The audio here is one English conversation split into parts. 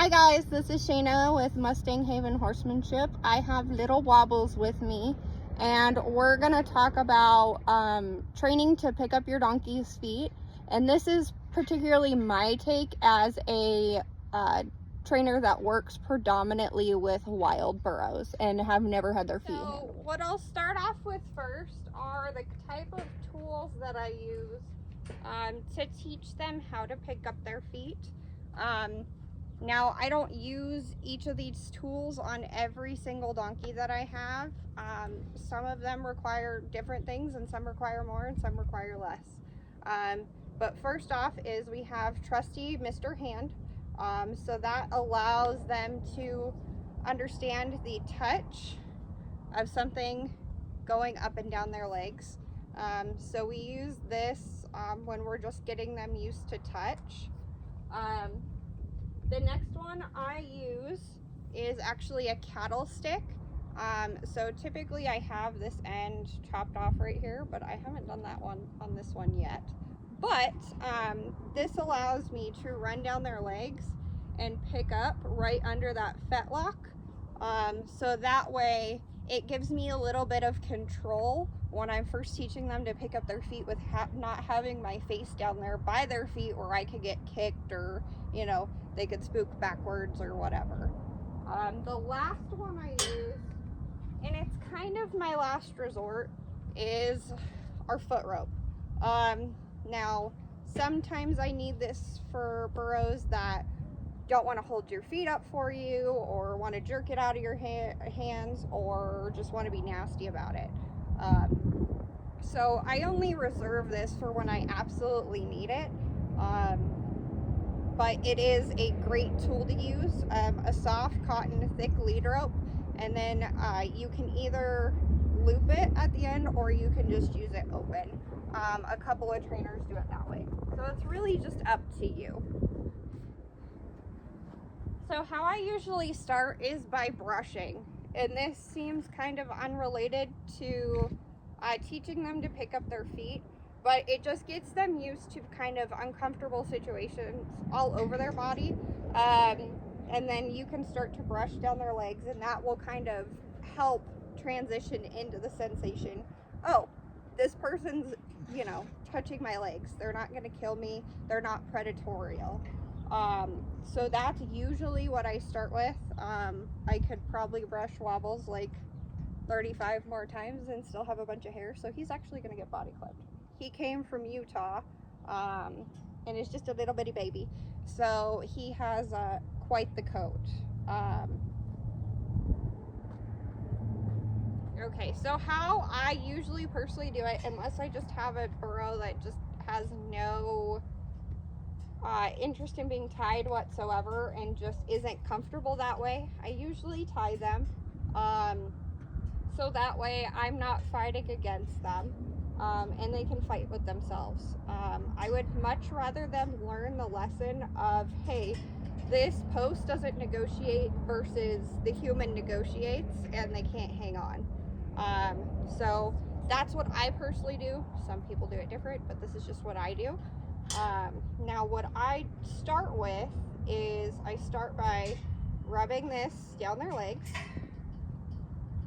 Hi guys, this is Shayna with Mustang Haven Horsemanship. I have little Wobbles with me, and we're going to talk about training to pick up your donkey's feet. And this is particularly my take as a trainer that works predominantly with wild burros and have never had their feet handled. So what I'll start off with first are the type of tools that I use to teach them how to pick up their feet. Now, I don't use each of these tools on every single donkey that I have. Some of them require different things, and some require more, and some require less. But first off is we have trusty Mr. Hand. So that allows them to understand the touch of something going up and down their legs. So we use this when we're just getting them used to touch. The next one I use is actually a cattle stick. So typically I have this end chopped off right here, but I haven't done that one on this one yet. But this allows me to run down their legs and pick up right under that fetlock. So that way it gives me a little bit of control when I'm first teaching them to pick up their feet with not having my face down there by their feet where I could get kicked or, you know, they could spook backwards or whatever. The last one I use, and it's kind of my last resort, is our foot rope. Now, sometimes I need this for burros that don't want to hold your feet up for you, or want to jerk it out of your hands, or just want to be nasty about it. So I only reserve this for when I absolutely need it. But it is a great tool to use. A soft cotton thick lead rope, and then you can either loop it at the end or you can just use it open. A couple of trainers do it that way. So it's really just up to you. So how I usually start is by brushing, and this seems kind of unrelated to teaching them to pick up their feet, but it just gets them used to kind of uncomfortable situations all over their body. And then you can start to brush down their legs, and that will kind of help transition into the sensation. Oh, this person's, you know, touching my legs. They're not going to kill me. They're not predatorial. So that's usually what I start with. I could probably brush Wobbles like 35 more times and still have a bunch of hair, so he's actually going to get body clipped. He came from Utah, and is just a little bitty baby, so he has quite the coat. Okay, so how I usually personally do it, unless I just have a burro that just has no interest in being tied whatsoever and just isn't comfortable that way, I usually tie them. So that way I'm not fighting against them, and they can fight with themselves. I would much rather them learn the lesson of, hey, this post doesn't negotiate versus the human negotiates and they can't hang on. So that's what I personally do. Some people do it different, but this is just what I do. Now what I start with is I start by rubbing this down their legs.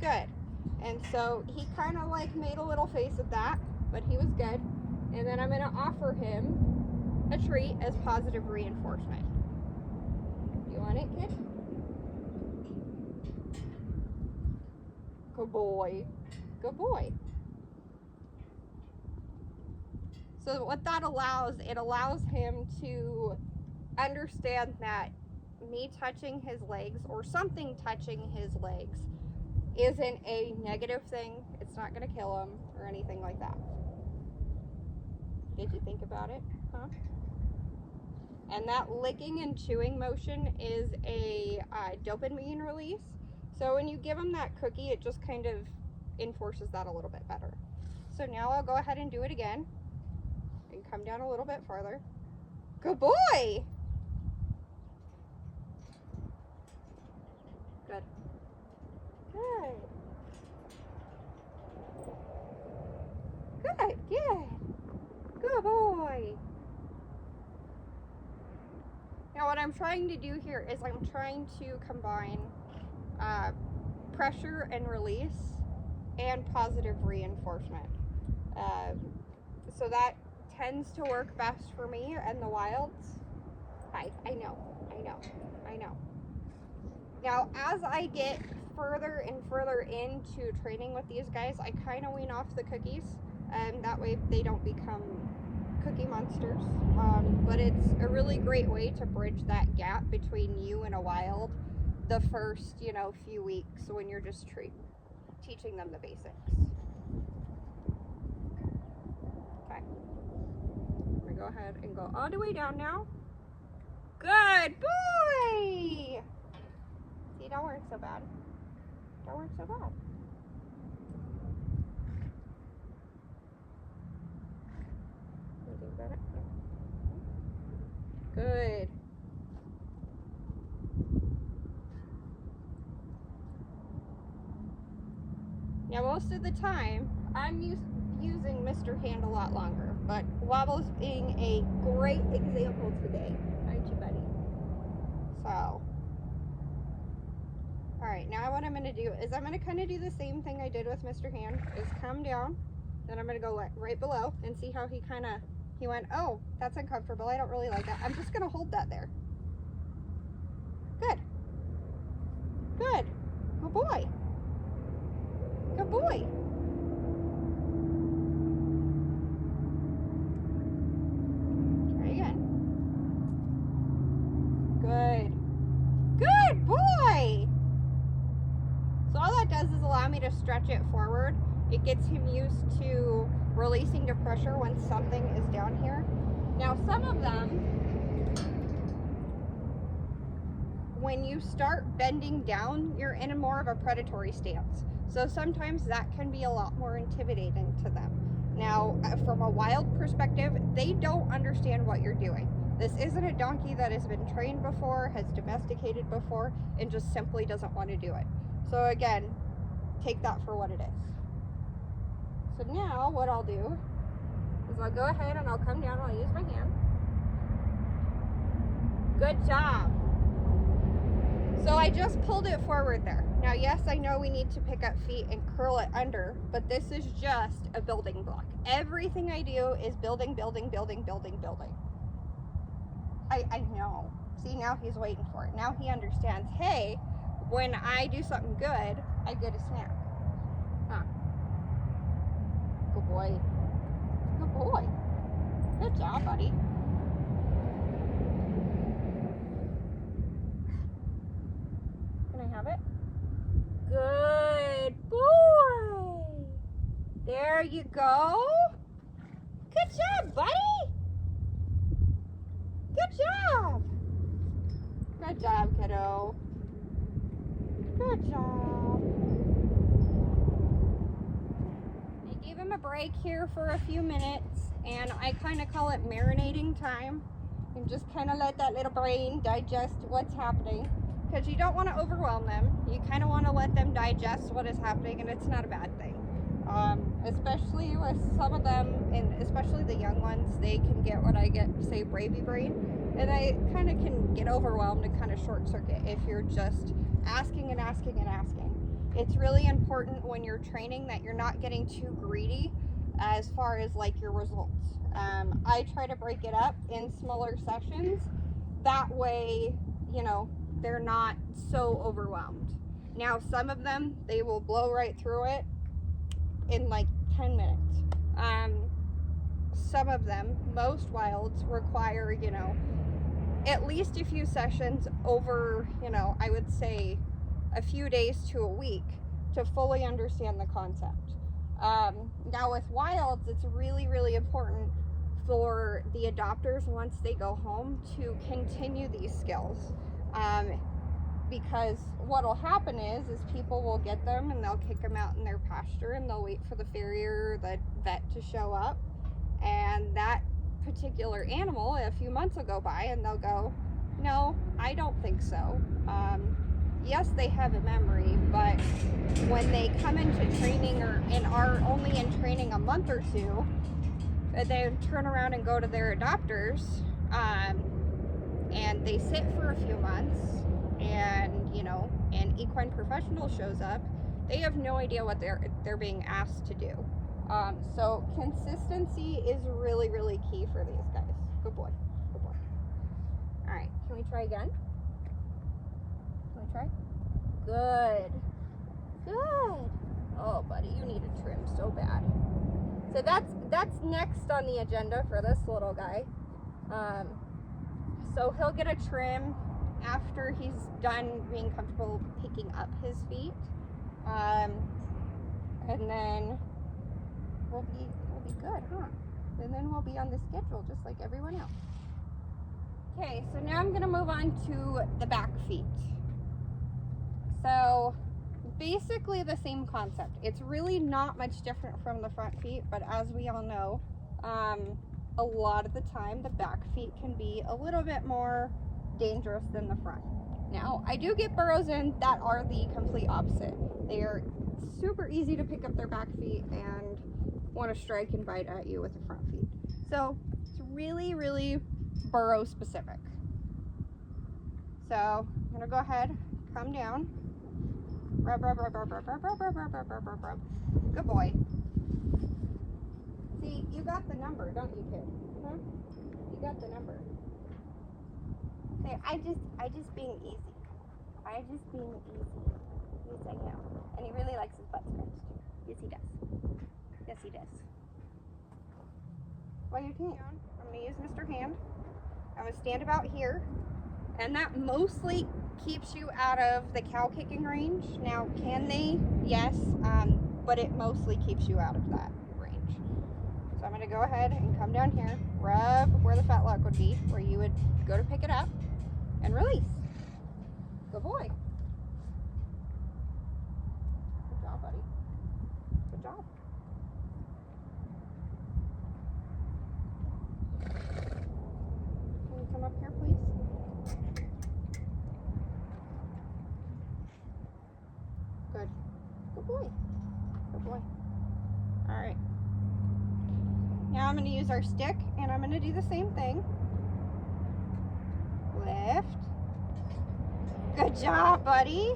Good. And so he kind of like made a little face at that, but he was good. And then I'm going to offer him a treat as positive reinforcement. You want it, kid? Good boy. Good boy. So what that allows, it allows him to understand that me touching his legs or something touching his legs isn't a negative thing. It's not going to kill him or anything like that. Did you think about it? Huh? And that licking and chewing motion is a dopamine release. So when you give him that cookie, it just kind of enforces that a little bit better. So now I'll go ahead and do it again. And come down a little bit farther. Good boy! Good. Good. Good, good. Good boy. Now what I'm trying to do here is I'm trying to combine pressure and release and positive reinforcement. So that tends to work best for me and the wilds. I know. Now, as I get further and further into training with these guys, I kind of wean off the cookies, and that way they don't become cookie monsters. But it's a really great way to bridge that gap between you and a wild the first, few weeks when you're just teaching them the basics. Okay. I'm gonna go ahead and go all the way down now. Good boy! See, that weren't so bad. Anything better? Good. Now, most of the time, I'm using Mr. Hand a lot longer, but Wobbles being a great example today, aren't you, buddy? So, alright, now what I'm going to do is I'm going to kind of do the same thing I did with Mr. Hand, is come down, then I'm going to go right below and see how he went, oh, that's uncomfortable, I don't really like that. I'm just going to hold that there. Good. Good. Good boy. Good boy. Try again. Good. Good boy. So all that does is allow me to stretch it forward. It gets him used to releasing the pressure when something is down here. Now some of them, when you start bending down, you're in more of a predatory stance. So sometimes that can be a lot more intimidating to them. Now, from a wild perspective, they don't understand what you're doing. This isn't a donkey that has been trained before, has domesticated before, and just simply doesn't want to do it. So again, take that for what it is. So now what I'll do is I'll go ahead and I'll come down and I'll use my hand. Good job. So I just pulled it forward there. Now, yes, I know we need to pick up feet and curl it under, but this is just a building block. Everything I do is building. I know. See, now he's waiting for it. Now he understands, hey, when I do something good, I get a snack. Huh. Good boy. Good boy. Good job, buddy. Can I have it? Good boy. There you go. Good job, buddy. Good job. Good job, kiddo. Good job. I gave him a break here for a few minutes, and I kind of call it marinating time. And just kind of let that little brain digest what's happening. Because you don't want to overwhelm them. You kind of want to let them digest what is happening, and it's not a bad thing. Especially with some of them, and especially the young ones, they can get what I get, say, baby brain. And they kind of can get overwhelmed and kind of short circuit if you're just asking and asking and asking. It's really important when you're training that you're not getting too greedy as far as like your results. I try to break it up in smaller sessions. That way, you know, they're not so overwhelmed. Now, some of them, they will blow right through it in like 10 minutes. Some of them, most wilds, require, you know, at least a few sessions over, you know, I would say a few days to a week to fully understand the concept. Now with wilds, it's really, really important for the adopters once they go home to continue these skills. Because what'll happen is people will get them and they'll kick them out in their pasture and they'll wait for the farrier or the vet to show up, and that particular animal, a few months will go by and they'll go, no, I don't think so. Yes, they have a memory, but when they come into training and are only in training a month or two, they turn around and go to their adopters, and they sit for a few months, and you know, an equine professional shows up, they have no idea what they're being asked to do. So consistency is really, really key for these guys. Good boy, good boy. All right, can we try again? Can we try? Good, good. Oh, buddy, you need a trim so bad. So that's next on the agenda for this little guy. So he'll get a trim after he's done being comfortable picking up his feet, and then we'll be good, huh? And then we'll be on the schedule just like everyone else. Okay, so now I'm gonna move on to the back feet. So basically the same concept. It's really not much different from the front feet, but as we all know, a lot of the time the back feet can be a little bit more dangerous than the front. Now, I do get burros in that are the complete opposite. They are super easy to pick up their back feet and want to strike and bite at you with the front feet. So it's really, really burro specific. So I'm gonna go ahead, come down, rub, rub, rub, rub, rub, rub, rub, rub, rub, rub, rub, rub, rub. Good boy. See, you got the number, don't you, kid? Huh? You got the number. Say, I just being easy. I just being easy. Yes, I am. And he really likes his butt scratched too. Yes, he does. Yes, he does. While you're down, I'm gonna use Mr. Hand. I'm gonna stand about here, and that mostly keeps you out of the cow kicking range. Now, can they? Yes, but it mostly keeps you out of that range. So I'm gonna go ahead and come down here, rub where the fetlock would be, where you would go to pick it up, and release. Good boy. Good job, buddy. Good job. Can you come up here, please? Good. Good boy. Good boy. All right. Now I'm going to use our stick, and I'm going to do the same thing. Lift. Good job, buddy.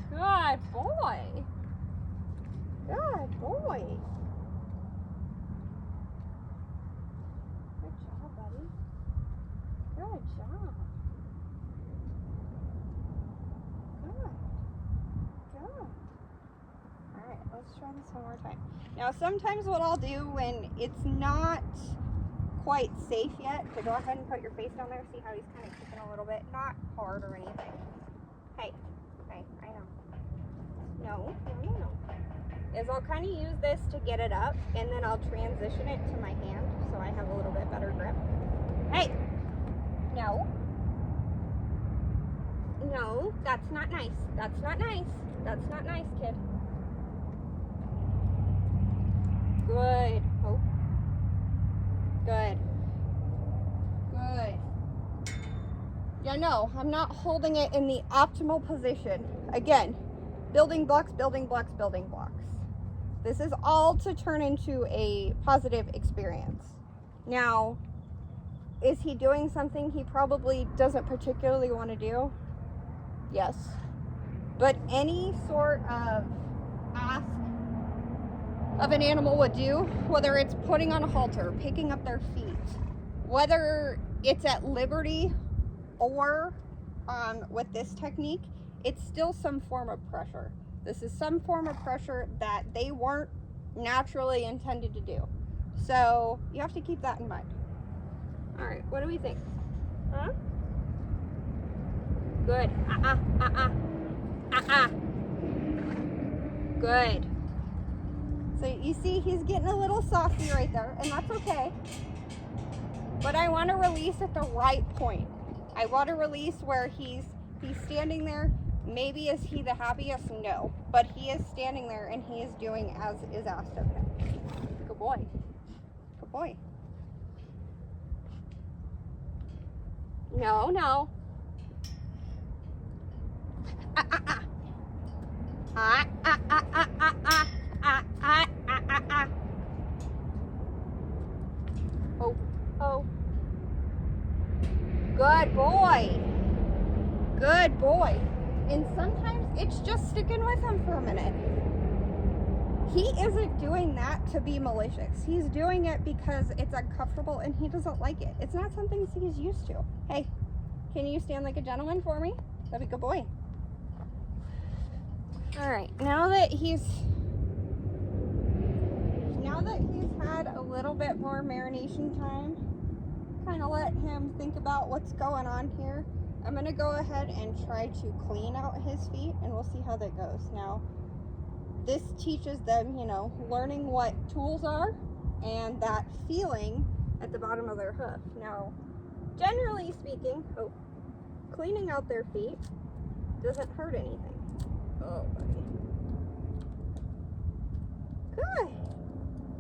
Good boy. Good boy. Good job, buddy. Good job. Good. Good. All right, let's try this one more time. Now, sometimes what I'll do when it's not quite safe yet, to go ahead and put your face down there, see how he's kind of kicking a little bit, not hard or anything. Hey, I know. No, is I'll kind of use this to get it up, and then I'll transition it to my hand so I have a little bit better grip. Hey, no, that's not nice. That's not nice. That's not nice, kid. Good. Oh. Good. Good. Yeah, no, I'm not holding it in the optimal position. Again, building blocks, building blocks, building blocks. This is all to turn into a positive experience. Now, is he doing something he probably doesn't particularly want to do? Yes. But any sort of ask of an animal would do, whether it's putting on a halter, picking up their feet, whether it's at liberty or with this technique, it's still some form of pressure. This is some form of pressure that they weren't naturally intended to do. So you have to keep that in mind. All right, what do we think? Huh? Good. Good. So you see he's getting a little saucy right there, and that's okay. But I want to release at the right point. I want to release where he's standing there. Maybe is he the happiest? No. But he is standing there and he is doing as is asked of him. Good boy. Good boy. No. Oh. Good Good boy. And sometimes it's just sticking with him for a minute. He isn't doing that to be malicious. He's doing it because it's uncomfortable and he doesn't like it. It's not something he's used to. Hey, can you stand like a gentleman for me? That'd be a good boy. All right, now that he's had a little bit more marination time, kind of let him think about what's going on here, I'm gonna go ahead and try to clean out his feet and we'll see how that goes. Now, this teaches them, you know, learning what tools are and that feeling at the bottom of their hoof. Now, generally speaking, cleaning out their feet doesn't hurt anything. Oh, buddy. Good.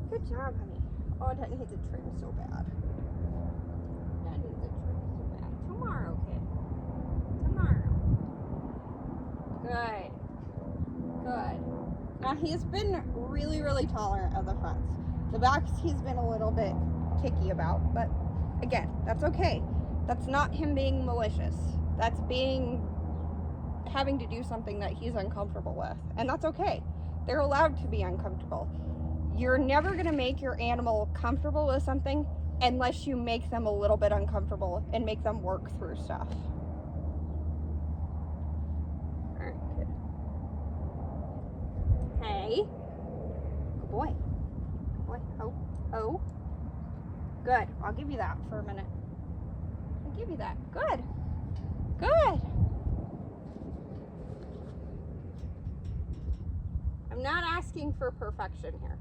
Good job, honey. Oh, that needs a trim so bad. That needs a trim so bad. Tomorrow, kid. Tomorrow. Good. Good. Now, he's been really, really tolerant of the fronts. The backs he's been a little bit kicky about, but again, that's okay. That's not him being malicious. That's having to do something that he's uncomfortable with, and that's okay. They're allowed to be uncomfortable. You're never going to make your animal comfortable with something unless you make them a little bit uncomfortable and make them work through stuff. All right, good. Hey. Good boy. Good boy. Oh. Good. I'll give you that for a minute. I'll give you that. Good. Good. I'm not asking for perfection here.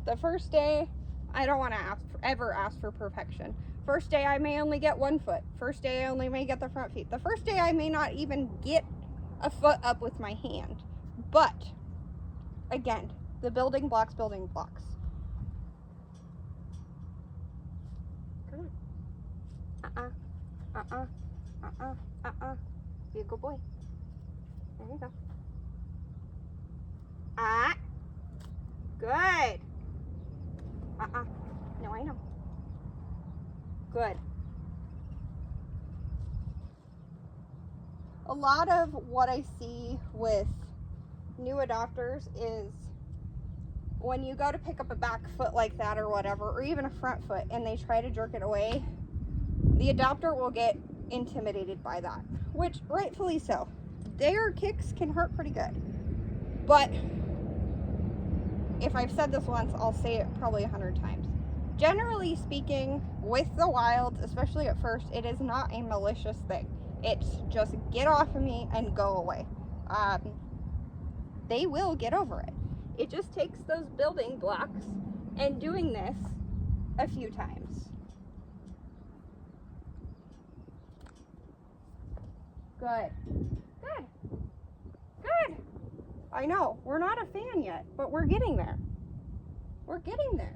The first day, I don't want to ever ask for perfection. First day, I may only get 1 foot. First day, I only may get the front feet. The first day, I may not even get a foot up with my hand. But, again, the building blocks. Come on. Be a good boy. There you go. Good. No, I know. Good. A lot of what I see with new adopters is when you go to pick up a back foot like that or whatever, or even a front foot, and they try to jerk it away, the adopter will get intimidated by that, which rightfully so. Their kicks can hurt pretty good. But if I've said this once, I'll say it probably 100 times. Generally speaking, with the wilds, especially at first, it is not a malicious thing. It's just get off of me and go away. They will get over it. It just takes those building blocks and doing this a few times. Good. Good. Good. I know, we're not a fan yet, but we're getting there. We're getting there.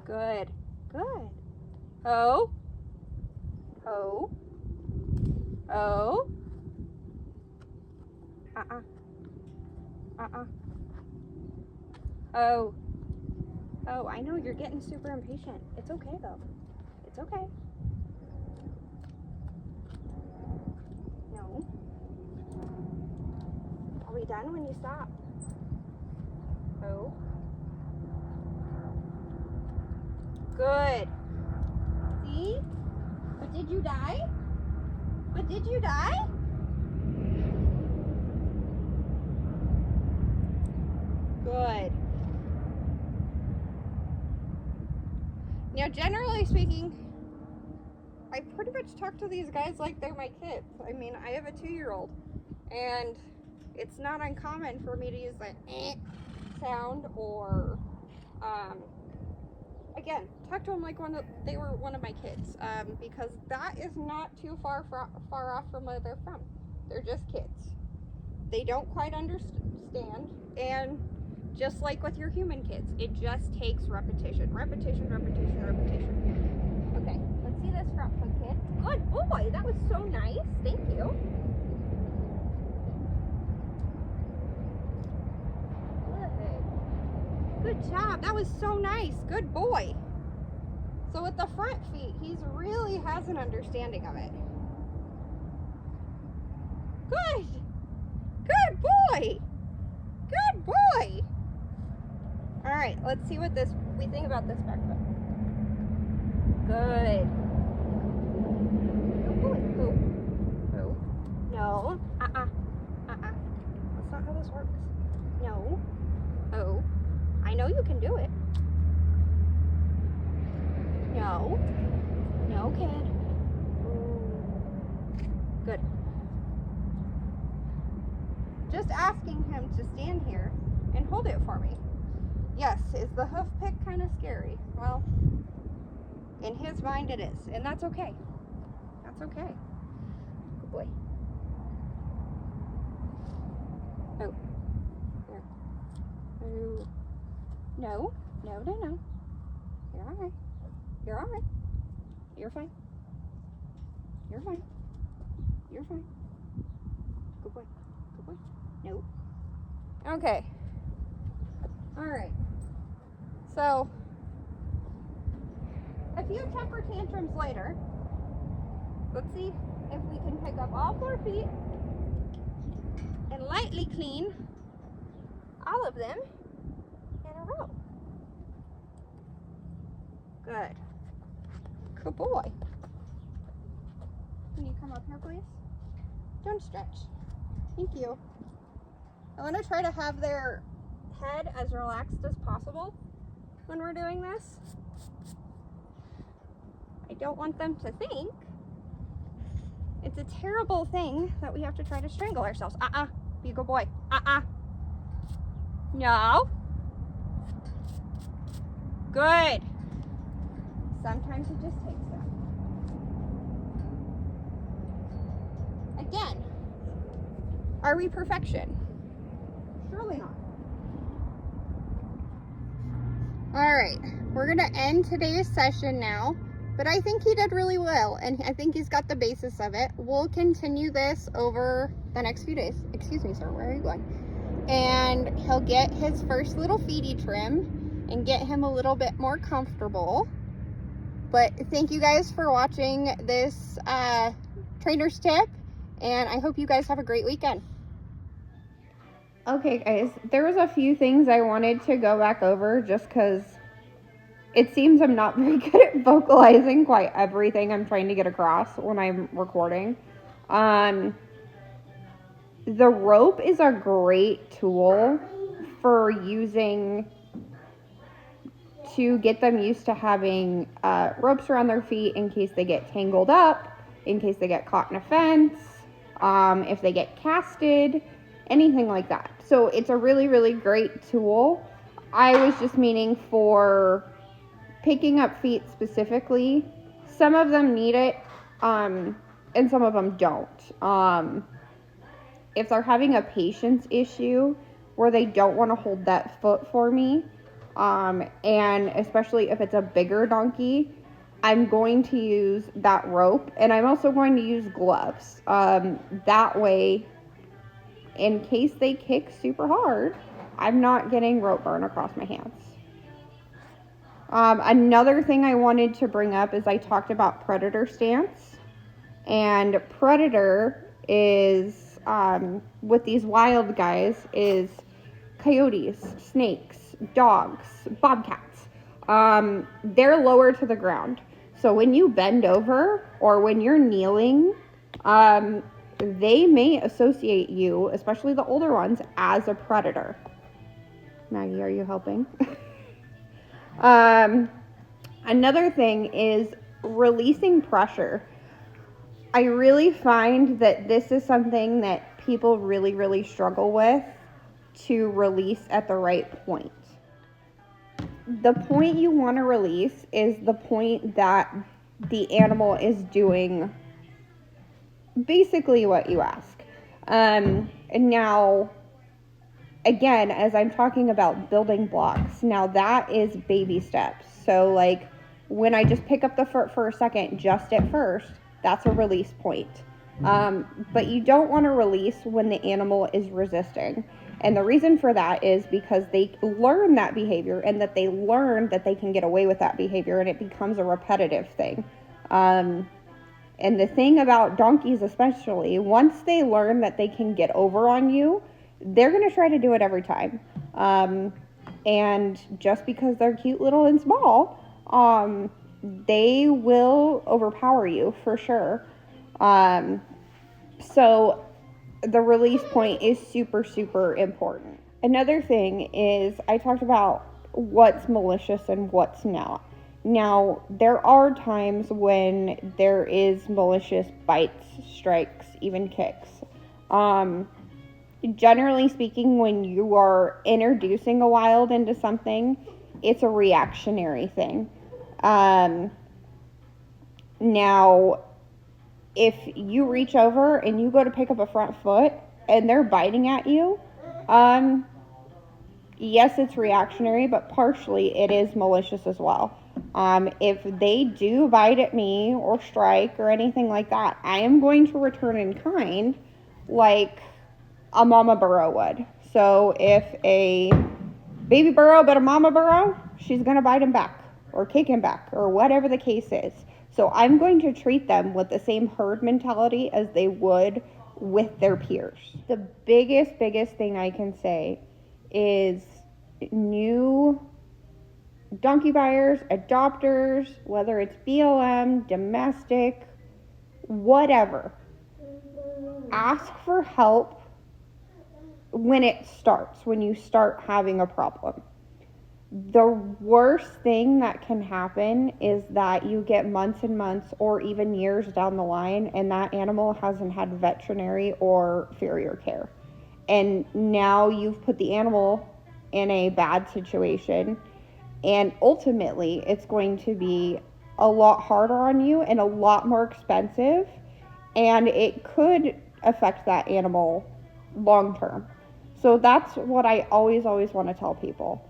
Good. Good. Oh. Oh. Oh. Oh. Oh, I know you're getting super impatient. It's okay though. It's okay. No. Are we done when you stop? Oh. Good. See? But did you die? But did you die? Good. Now, generally speaking, I pretty much talk to these guys like they're my kids. I mean, I have a 2-year-old, and it's not uncommon for me to use that sound or, again, talk to them like they were one of my kids, because that is not too far off from where they're from. They're just kids. They don't quite understand, and just like with your human kids, it just takes repetition. Repetition. Okay, let's see this front foot, kid. Good boy, that was so nice. Thank you. Good. Good job. That was so nice. Good boy. So with the front feet, he really has an understanding of it. Good. Good boy. Good boy. All right, let's see what we think about this back foot. Good. Good boy. Oh. Oh. No. That's not how this works. No. Oh. I know you can do it. No. No, kid. Good. Just asking him to stand here and hold it for me. Yes, is the hoof pick kind of scary? Well, in his mind it is, and that's okay. That's okay. Good boy. Oh. There. Oh. No. No, no, no. You're all right. You're all right. You're fine. You're fine. You're fine. Good boy. Good boy. No. Okay. All right. So, a few temper tantrums later, let's see if we can pick up all 4 feet and lightly clean all of them in a row. Good. Good boy. Can you come up here, please? Don't stretch. Thank you. I want to try to have their head as relaxed as possible when we're doing this. I don't want them to think it's a terrible thing that we have to try to strangle ourselves. Be a good boy. No. Good. Sometimes it just takes that. Again, are we perfection? Surely not. All right, we're gonna end today's session now, but I think he did really well, and I think he's got the basis of it. We'll continue this over the next few days. Excuse me, sir, where are you going? And he'll get his first little feety trim and get him a little bit more comfortable. But thank you guys for watching this trainer's tip, and I hope you guys have a great weekend. Okay guys, there was a few things I wanted to go back over just because it seems I'm not very good at vocalizing quite everything I'm trying to get across when I'm recording. The rope is a great tool for using to get them used to having ropes around their feet in case they get tangled up, in case they get caught in a fence, if they get casted, anything like that. So it's a really, really great tool. I was just meaning for picking up feet specifically. Some of them need it, and some of them don't. If they're having a patience issue where they don't want to hold that foot for me, and especially if it's a bigger donkey, I'm going to use that rope, and I'm also going to use gloves. That way, in case they kick super hard, I'm not getting rope burn across my hands. Another thing I wanted to bring up is I talked about predator stance, and predator is, with these wild guys, is coyotes, snakes, dogs, bobcats. They're lower to the ground. So when you bend over or when you're kneeling, they may associate you, especially the older ones, as a predator. Maggie, are you helping? Another thing is releasing pressure. I really find that this is something that people really, really struggle with to release at the right point. The point you want to release is the point that the animal is doing basically what you ask. And now, again, as I'm talking about building blocks, now that is baby steps. So like when I just pick up the foot for a second, just at first, that's a release point. But you don't want to release when the animal is resisting. And the reason for that is because they learn that behavior, and that they learn that they can get away with that behavior, and it becomes a repetitive thing. And the thing about donkeys especially, once they learn that they can get over on you, they're going to try to do it every time. And just because they're cute, little, and small, they will overpower you for sure. So the release point is super, super important. Another thing is, I talked about what's malicious and what's not. Now, there are times when there is malicious bites, strikes, even kicks. Generally speaking, when you are introducing a wild into something, it's a reactionary thing. Now, if you reach over and you go to pick up a front foot and they're biting at you, yes, it's reactionary, but partially it is malicious as well. If they do bite at me or strike or anything like that, I am going to return in kind like a mama burro would. So if a baby burro bit a mama burro, she's going to bite him back or kick him back or whatever the case is. So I'm going to treat them with the same herd mentality as they would with their peers. The biggest thing I can say is new donkey buyers, adopters, whether it's BLM, domestic, whatever, ask for help when it starts, when you start having a problem. The worst thing that can happen is that you get months and months or even years down the line and that animal hasn't had veterinary or farrier care. And now you've put the animal in a bad situation, and ultimately it's going to be a lot harder on you and a lot more expensive, and it could affect that animal long term. So that's what I always want to tell people.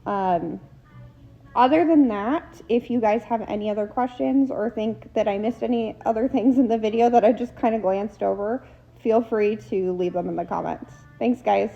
Other than that, if you guys have any other questions or think that I missed any other things in the video that I just kind of glanced over, feel free to leave them in the comments. Thanks, guys.